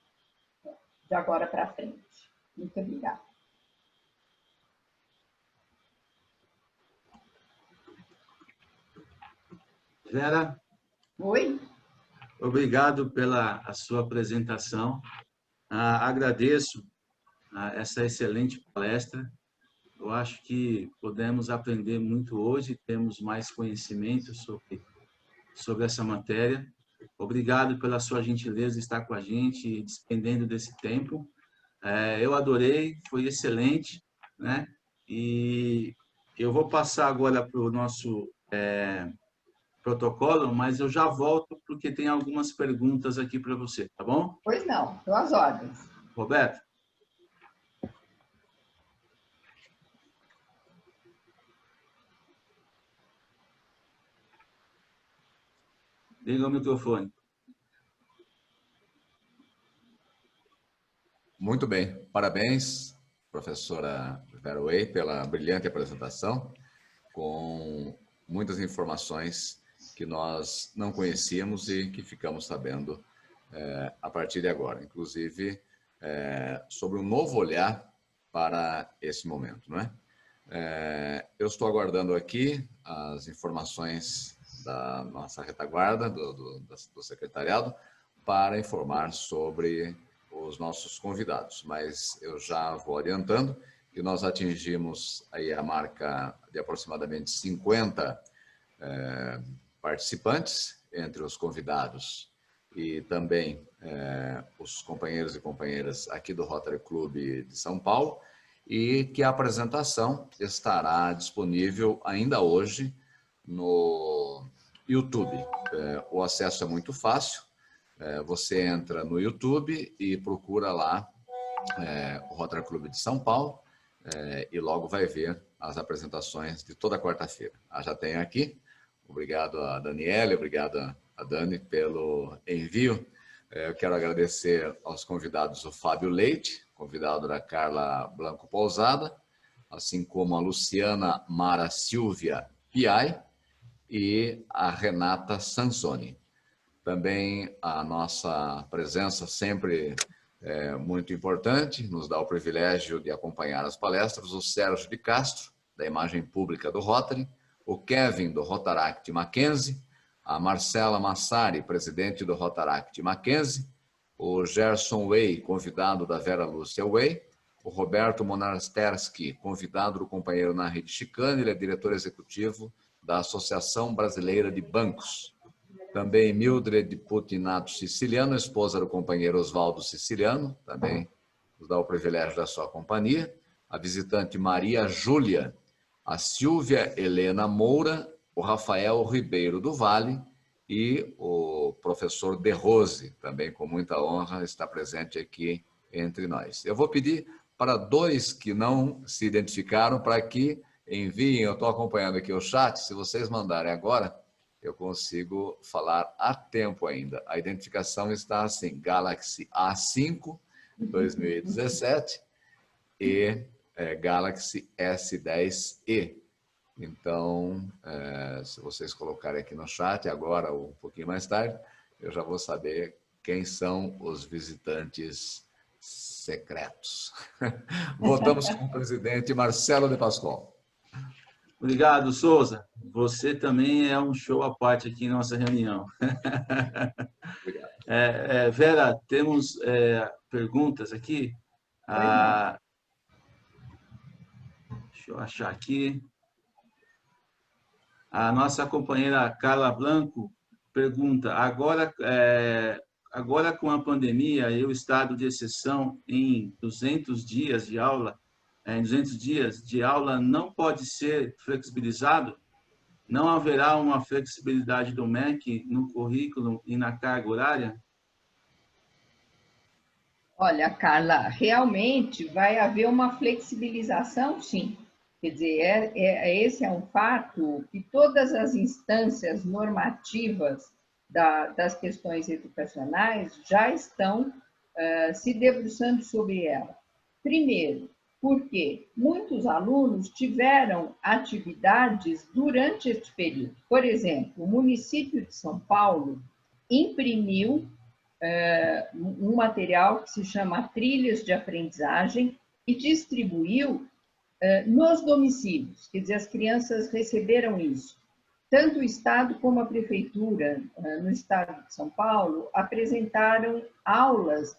Speaker 3: de agora para frente. Muito obrigada.
Speaker 2: Vera?
Speaker 3: Oi?
Speaker 2: Obrigado pela a sua apresentação. Agradeço essa excelente palestra. Eu acho que podemos aprender muito hoje, temos mais conhecimento sobre essa matéria. Obrigado pela sua gentileza de estar com a gente e despendendo desse tempo. Eu adorei, foi excelente, né? E eu vou passar agora para o nosso protocolo, mas eu já volto porque tem algumas perguntas aqui para você, tá bom?
Speaker 3: Pois não, estou às ordens.
Speaker 2: Roberto? Liga o microfone.
Speaker 1: Muito bem. Parabéns, professora Vera Way, pela brilhante apresentação, com muitas informações que nós não conhecíamos e que ficamos sabendo a partir de agora, inclusive sobre um novo olhar para esse momento, não é? Eu estou aguardando aqui as informações da nossa retaguarda, do secretariado, para informar sobre os nossos convidados. Mas eu já vou adiantando que nós atingimos aí a marca de aproximadamente 50 participantes entre os convidados e também os companheiros e companheiras aqui do Rotary Club de São Paulo, e que a apresentação estará disponível ainda hoje no YouTube. O acesso é muito fácil, você entra no YouTube e procura lá o Rotary Club de São Paulo e logo vai ver as apresentações de toda quarta-feira. Já tem aqui. Obrigado a Daniela, obrigado a Dani pelo envio. Eu quero agradecer aos convidados o Fábio Leite, convidado da Carla Blanco Pousada, assim como a Luciana Mara Silvia Piai e a Renata Sansoni. Também a nossa presença sempre muito importante, nos dá o privilégio de acompanhar as palestras, o Sérgio de Castro, da Imagem Pública do Rotary, o Kevin, do Rotaract Mackenzie, a Marcela Massari, presidente do Rotaract Mackenzie, o Gerson Way, convidado da Vera Lúcia Way, o Roberto Monasтерski, convidado do companheiro na Rede Chicane, ele é diretor executivo da Associação Brasileira de Bancos. Também Mildred Putinato Siciliano, esposa do companheiro Oswaldo Siciliano, também nos dá o privilégio da sua companhia. A visitante Maria Júlia, a Silvia Helena Moura, o Rafael Ribeiro do Vale e o professor De Rose, também com muita honra, está presente aqui entre nós. Eu vou pedir para dois que não se identificaram para que enviem, eu estou acompanhando aqui o chat, se vocês mandarem agora, eu consigo falar a tempo ainda. A identificação está assim, Galaxy A5 2017 e Galaxy S10e. Então, se vocês colocarem aqui no chat agora ou um pouquinho mais tarde, eu já vou saber quem são os visitantes secretos. Voltamos com o presidente Marcelo de Pascoal.
Speaker 2: Obrigado, Souza. Você também é um show à parte aqui em nossa reunião.
Speaker 1: Obrigado.
Speaker 2: Vera, temos perguntas aqui. Deixa eu achar aqui. A nossa companheira Carla Blanco pergunta, agora com a pandemia e o estado de exceção em 200 dias de aula, não pode ser flexibilizado? Não haverá uma flexibilidade do MEC no currículo e na carga horária?
Speaker 3: Olha, Carla, realmente vai haver uma flexibilização, sim. Quer dizer, esse é um fato que todas as instâncias normativas das questões educacionais já estão se debruçando sobre ela. Primeiro, porque muitos alunos tiveram atividades durante este período. Por exemplo, o município de São Paulo imprimiu um material que se chama Trilhas de Aprendizagem e distribuiu nos domicílios, quer dizer, as crianças receberam isso. Tanto o Estado como a Prefeitura, no Estado de São Paulo, apresentaram aulas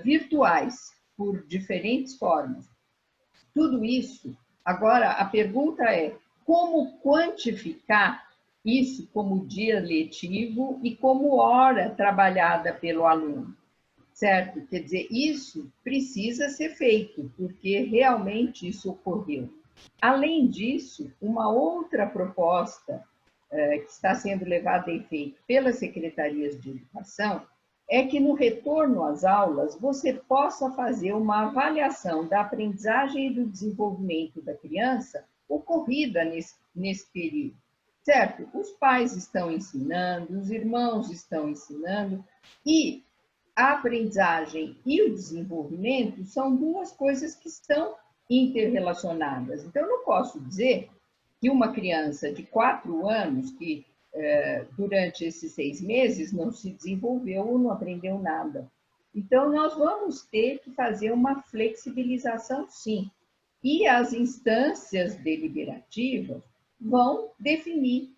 Speaker 3: virtuais, por diferentes formas. Tudo isso, agora a pergunta é, como quantificar isso como dia letivo e como hora trabalhada pelo aluno? Certo? Quer dizer, isso precisa ser feito, porque realmente isso ocorreu. Além disso, uma outra proposta que está sendo levada a efeito pelas secretarias de educação é que no retorno às aulas você possa fazer uma avaliação da aprendizagem e do desenvolvimento da criança ocorrida nesse período. Certo? Os pais estão ensinando, os irmãos estão ensinando e a aprendizagem e o desenvolvimento são duas coisas que estão interrelacionadas. Então, eu não posso dizer que uma criança de 4 anos, que durante esses 6 meses não se desenvolveu ou não aprendeu nada. Então, nós vamos ter que fazer uma flexibilização, sim. E as instâncias deliberativas vão definir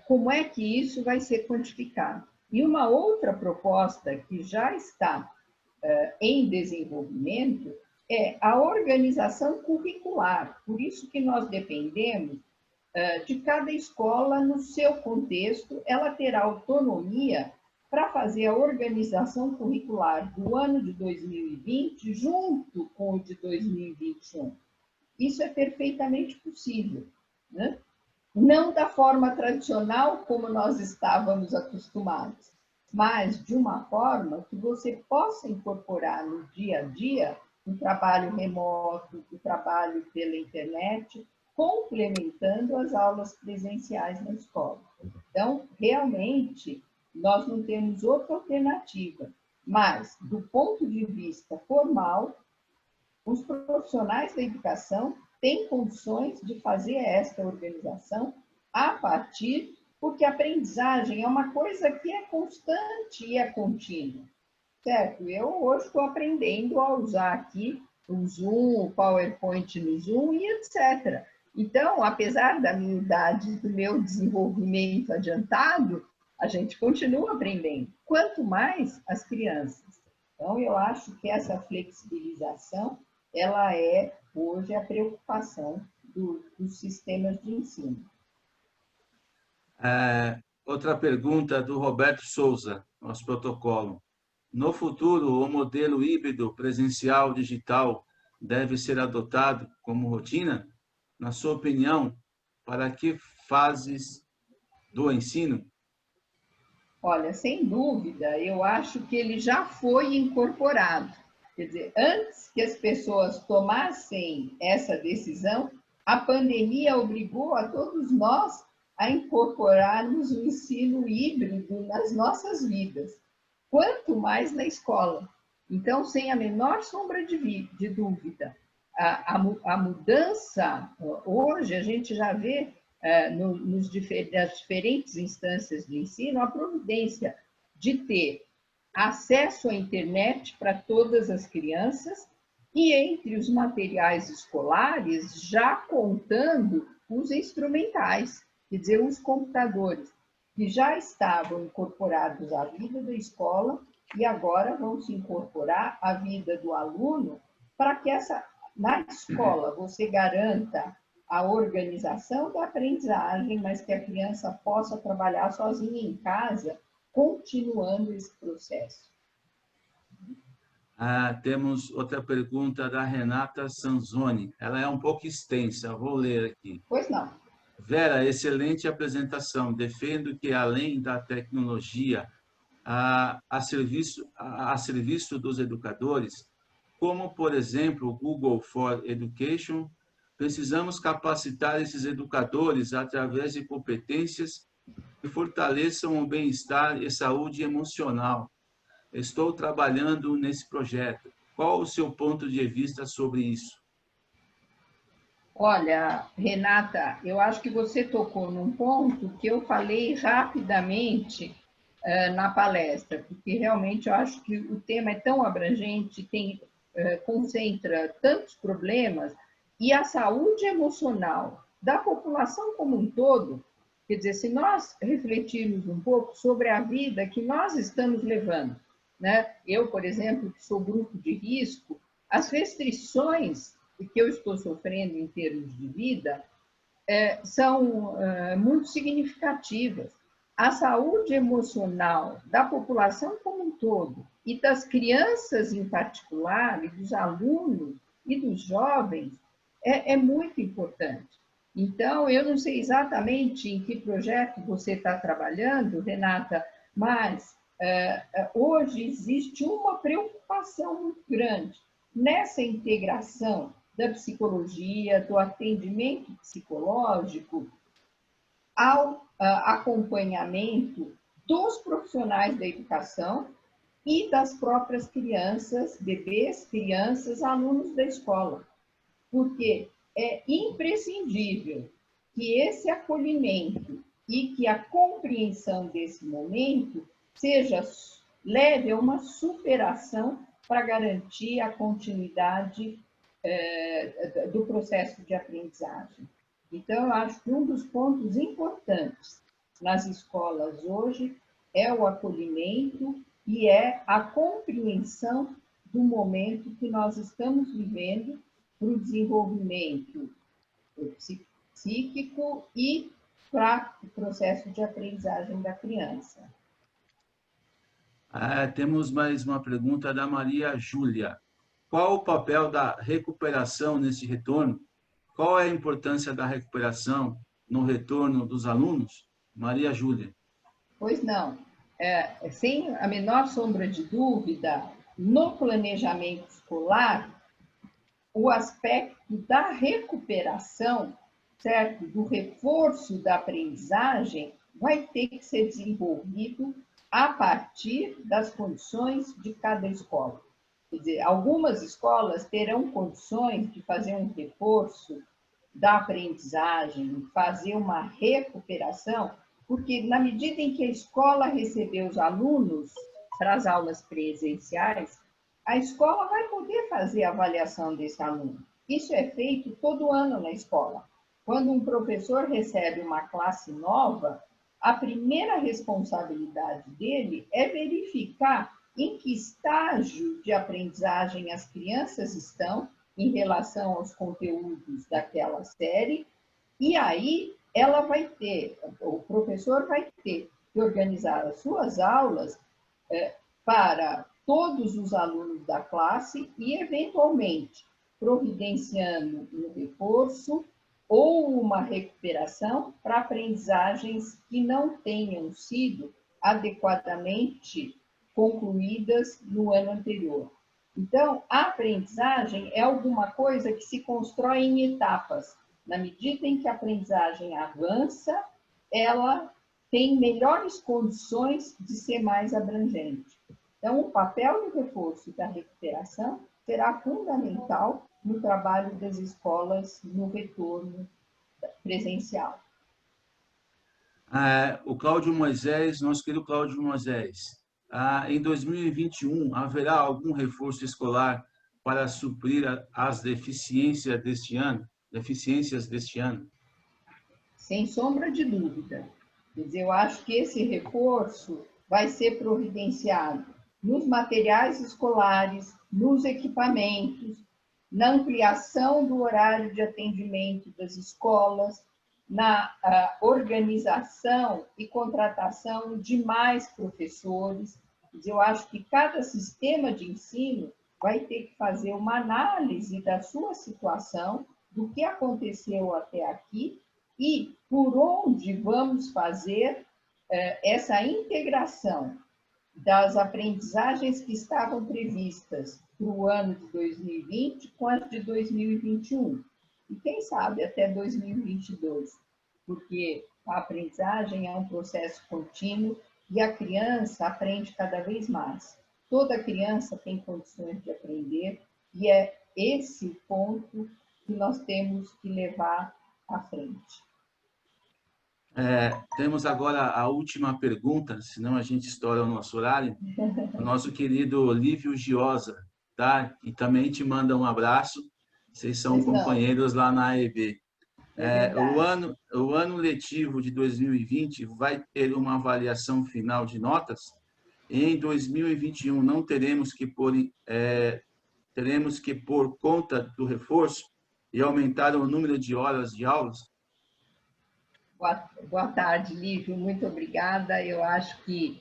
Speaker 3: como é que isso vai ser quantificado. E uma outra proposta que já está em desenvolvimento é a organização curricular. Por isso que nós dependemos de cada escola, no seu contexto, ela terá autonomia para fazer a organização curricular do ano de 2020 junto com o de 2021. Isso é perfeitamente possível, né? Não da forma tradicional como nós estávamos acostumados, mas de uma forma que você possa incorporar no dia a dia o trabalho remoto, o trabalho pela internet, complementando as aulas presenciais na escola. Então, realmente, nós não temos outra alternativa, mas, do ponto de vista formal, os profissionais da educação têm condições de fazer esta organização a partir, porque a aprendizagem é uma coisa que é constante e é contínua, certo? Eu hoje estou aprendendo a usar aqui o Zoom, o PowerPoint no Zoom e etc. Então, apesar da minha idade, do meu desenvolvimento adiantado, a gente continua aprendendo, quanto mais as crianças. Então, eu acho que essa flexibilização ela é, hoje, a preocupação dos sistemas de ensino.
Speaker 2: Outra pergunta do Roberto Souza, nosso protocolo. No futuro, o modelo híbrido presencial-digital deve ser adotado como rotina? Na sua opinião, para que fases do ensino?
Speaker 3: Olha, sem dúvida, eu acho que ele já foi incorporado. Quer dizer, antes que as pessoas tomassem essa decisão, a pandemia obrigou a todos nós a incorporarmos o ensino híbrido nas nossas vidas, quanto mais na escola. Então, sem a menor sombra de dúvida, a mudança, hoje a gente já vê nas diferentes instâncias de ensino a providência de ter acesso à internet para todas as crianças e entre os materiais escolares já contando os instrumentais, quer dizer, os computadores, que já estavam incorporados à vida da escola e agora vão se incorporar à vida do aluno para que na escola você garanta a organização da aprendizagem, mas que a criança possa trabalhar sozinha em casa, continuando esse processo.
Speaker 2: Temos outra pergunta da Renata Sanzoni. Ela é um pouco extensa, vou ler aqui.
Speaker 3: Pois não.
Speaker 2: Vera, excelente apresentação. Defendo que, além da tecnologia a serviço dos educadores, como, por exemplo, o Google for Education, precisamos capacitar esses educadores através de competências que fortaleçam o bem-estar e saúde emocional. Estou trabalhando nesse projeto. Qual o seu ponto de vista sobre isso?
Speaker 3: Olha, Renata, eu acho que você tocou num ponto que eu falei rapidamente na palestra, porque realmente eu acho que o tema é tão abrangente, concentra tantos problemas, e a saúde emocional da população como um todo, quer dizer, se nós refletirmos um pouco sobre a vida que nós estamos levando, né? Eu, por exemplo, que sou grupo de risco, as restrições que eu estou sofrendo em termos de vida são muito significativas. A saúde emocional da população como um todo, e das crianças em particular, e dos alunos e dos jovens, é muito importante. Então, eu não sei exatamente em que projeto você está trabalhando, Renata, mas hoje existe uma preocupação muito grande nessa integração da psicologia, do atendimento psicológico, ao acompanhamento dos profissionais da educação e das próprias crianças, bebês, crianças, alunos da escola. Porque é imprescindível que esse acolhimento e que a compreensão desse momento leve a uma superação para garantir a continuidade do processo de aprendizagem. Então, eu acho que um dos pontos importantes nas escolas hoje é o acolhimento e é a compreensão do momento que nós estamos vivendo para o desenvolvimento psíquico e para o processo de aprendizagem da criança.
Speaker 2: Temos mais uma pergunta da Maria Júlia. Qual o papel da recuperação nesse retorno? Qual é a importância da recuperação no retorno dos alunos? Maria Júlia.
Speaker 3: Pois não. Sem a menor sombra de dúvida, no planejamento escolar, o aspecto da recuperação, certo? Do reforço da aprendizagem, vai ter que ser desenvolvido a partir das condições de cada escola. Quer dizer, algumas escolas terão condições de fazer um reforço da aprendizagem, fazer uma recuperação, porque na medida em que a escola receber os alunos para as aulas presenciais, a escola vai poder fazer a avaliação desse aluno. Isso é feito todo ano na escola. Quando um professor recebe uma classe nova, a primeira responsabilidade dele é verificar em que estágio de aprendizagem as crianças estão em relação aos conteúdos daquela série, e aí ela vai ter, o professor vai ter que organizar as suas aulas para todos os alunos da classe e, eventualmente, providenciando um reforço ou uma recuperação para aprendizagens que não tenham sido adequadamente concluídas no ano anterior. Então, a aprendizagem é alguma coisa que se constrói em etapas. Na medida em que a aprendizagem avança, ela tem melhores condições de ser mais abrangente. Então, o papel do reforço e da recuperação será fundamental no trabalho das escolas no retorno presencial.
Speaker 2: O Cláudio Moisés, nosso querido Cláudio Moisés, em 2021, haverá algum reforço escolar para suprir as deficiências deste ano?
Speaker 3: Sem sombra de dúvida. Quer dizer, eu acho que esse reforço vai ser providenciado nos materiais escolares, nos equipamentos, na ampliação do horário de atendimento das escolas, na organização e contratação de mais professores. Eu acho que cada sistema de ensino vai ter que fazer uma análise da sua situação, do que aconteceu até aqui e por onde vamos fazer essa integração das aprendizagens que estavam previstas para o ano de 2020 com as de 2021. E quem sabe até 2022, porque a aprendizagem é um processo contínuo e a criança aprende cada vez mais. Toda criança tem condições de aprender e é esse o ponto que nós temos que levar à frente.
Speaker 2: Temos agora a última pergunta, senão a gente estoura o nosso horário. O nosso querido Lívio Giosa, tá? E também te manda um abraço. Vocês são companheiros lá na AEB. O ano letivo de 2020 vai ter uma avaliação final de notas. Em 2021 não teremos que por conta do reforço e aumentar o número de horas de aulas.
Speaker 3: Boa tarde, Lívio. Muito obrigada. Eu acho que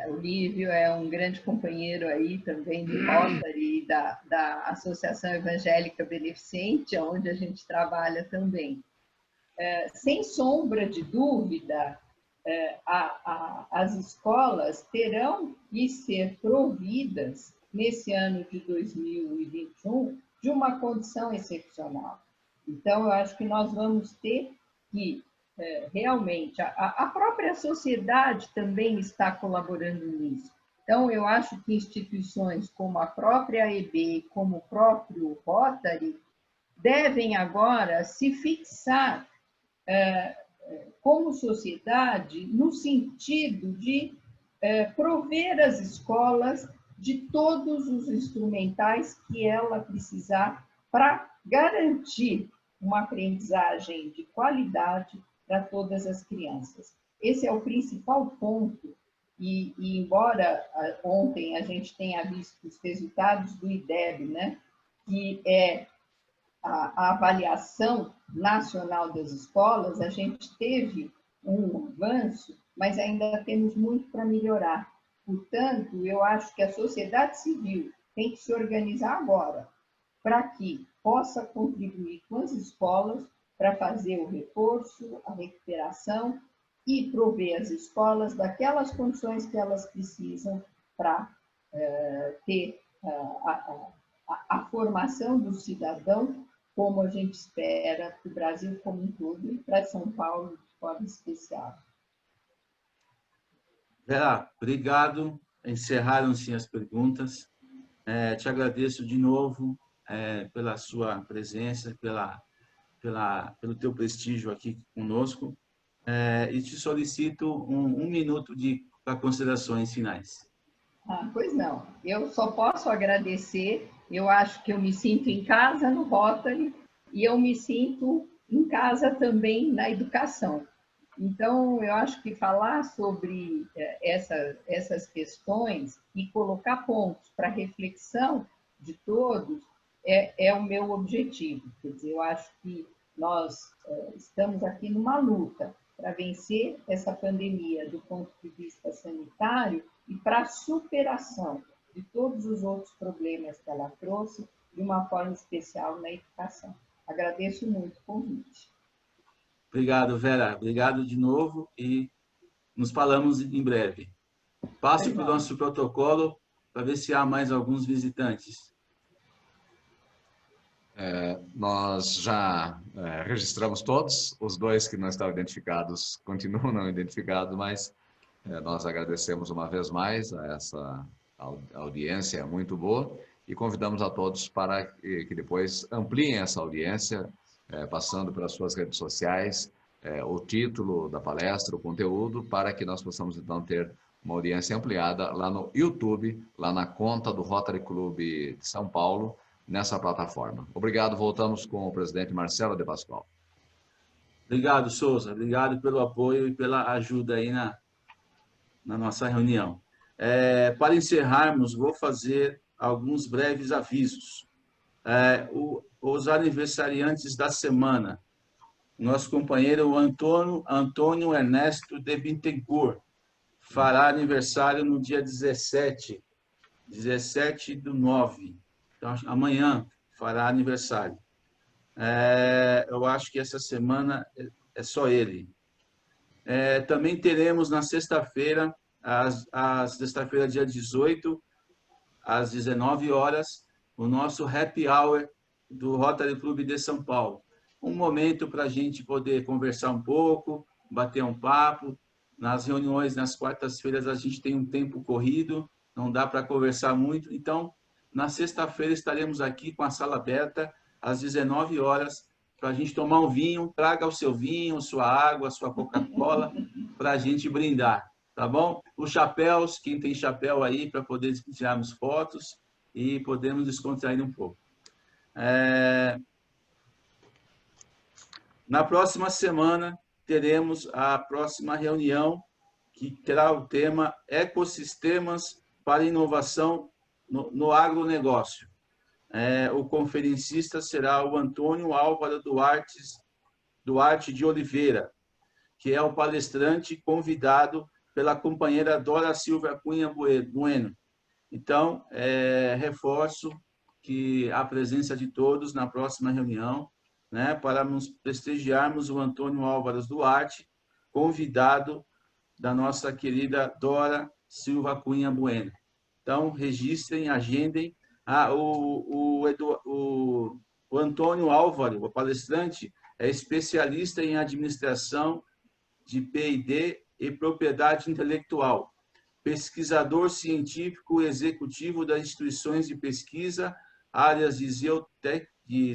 Speaker 3: o Lívio é um grande companheiro aí também do Rotary e da Associação Evangélica Beneficente, onde a gente trabalha também. Sem sombra de dúvida, as escolas terão que ser providas, nesse ano de 2021, de uma condição excepcional. Então, eu acho que nós vamos ter que realmente, a própria sociedade também está colaborando nisso. Então, eu acho que instituições como a própria AEB, como o próprio Rotary, devem agora se fixar como sociedade no sentido de prover as escolas de todos os instrumentais que ela precisar para garantir uma aprendizagem de qualidade para todas as crianças. esse é o principal ponto. E embora ontem a gente tenha visto os resultados do IDEB, né, que é a avaliação nacional das escolas, a gente teve um avanço, mas ainda temos muito para melhorar. Portanto, eu acho que a sociedade civil tem que se organizar agora para que possa contribuir com as escolas para fazer o reforço, a recuperação e prover as escolas daquelas condições que elas precisam para ter a formação do cidadão, como a gente espera do Brasil como um todo e para São Paulo de forma especial.
Speaker 2: Vera, obrigado. Encerraram-se as perguntas. Te agradeço de novo pela sua presença, pelo teu prestígio aqui conosco. E te solicito um minuto para considerações finais.
Speaker 3: Pois não, eu só posso agradecer. Eu acho que eu me sinto em casa no Rotary e eu me sinto em casa também na educação. Então, eu acho que falar sobre essas questões e colocar pontos para reflexão de todos é o meu objetivo. Quer dizer, eu acho que nós estamos aqui numa luta para vencer essa pandemia do ponto de vista sanitário e para a superação de todos os outros problemas que ela trouxe, de uma forma especial na educação. Agradeço muito o convite.
Speaker 2: Obrigado, Vera. Obrigado de novo e nos falamos em breve. Passo para o nosso protocolo para ver se há mais alguns visitantes.
Speaker 1: Nós já registramos todos, os dois que não estão identificados continuam não identificados, mas nós agradecemos uma vez mais a essa audiência muito boa e convidamos a todos para que depois ampliem essa audiência, passando pelas suas redes sociais, o título da palestra, o conteúdo, para que nós possamos então ter uma audiência ampliada lá no YouTube, lá na conta do Rotary Clube de São Paulo, nessa plataforma. Obrigado, voltamos com o presidente Marcelo de Pascoal.
Speaker 2: Obrigado, Souza. Obrigado pelo apoio e pela ajuda aí na nossa reunião. Para encerrarmos, vou fazer alguns breves avisos. Os aniversariantes da semana. Nosso companheiro Antônio Ernesto de Bittencourt fará aniversário no dia 17/9. Então, amanhã fará aniversário. Eu acho que essa semana é só ele. Também teremos na sexta-feira, sexta-feira, dia 18, às 19 horas, o nosso Happy Hour do Rotary Clube de São Paulo. Um momento para a gente poder conversar um pouco, bater um papo. Nas reuniões, nas quartas-feiras, a gente tem um tempo corrido, não dá para conversar muito. Então, na sexta-feira, estaremos aqui com a sala aberta, às 19 horas, para a gente tomar um vinho. Traga o seu vinho, sua água, sua Coca-Cola, para a gente brindar, tá bom? Os chapéus, quem tem chapéu aí, para poder tirarmos fotos e podermos descontrair um pouco. Na próxima semana, teremos a próxima reunião, que terá o tema Ecossistemas para Inovação no Agronegócio. O conferencista será o Antônio Álvaro Duarte de Oliveira, que é o palestrante convidado pela companheira Dora Silva Cunha Bueno. Então, reforço que a presença de todos na próxima reunião, né, para nos prestigiarmos o Antônio Álvaro Duarte, convidado da nossa querida Dora Silva Cunha Bueno. Então, registrem, agendem. O Antônio Álvaro, o palestrante, é especialista em administração de P&D e propriedade intelectual, pesquisador científico executivo das instituições de pesquisa, áreas de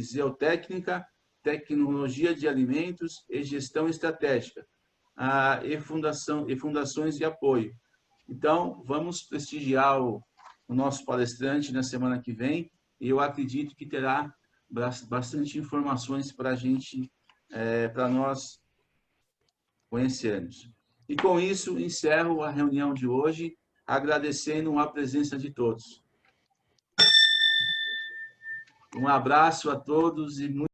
Speaker 2: geotécnica, tecnologia de alimentos e gestão estratégica, e fundações de apoio. Então, vamos prestigiar o nosso palestrante na semana que vem, e eu acredito que terá bastante informações para a gente, para nós conhecermos. E com isso, encerro a reunião de hoje, agradecendo a presença de todos. Um abraço a todos e muito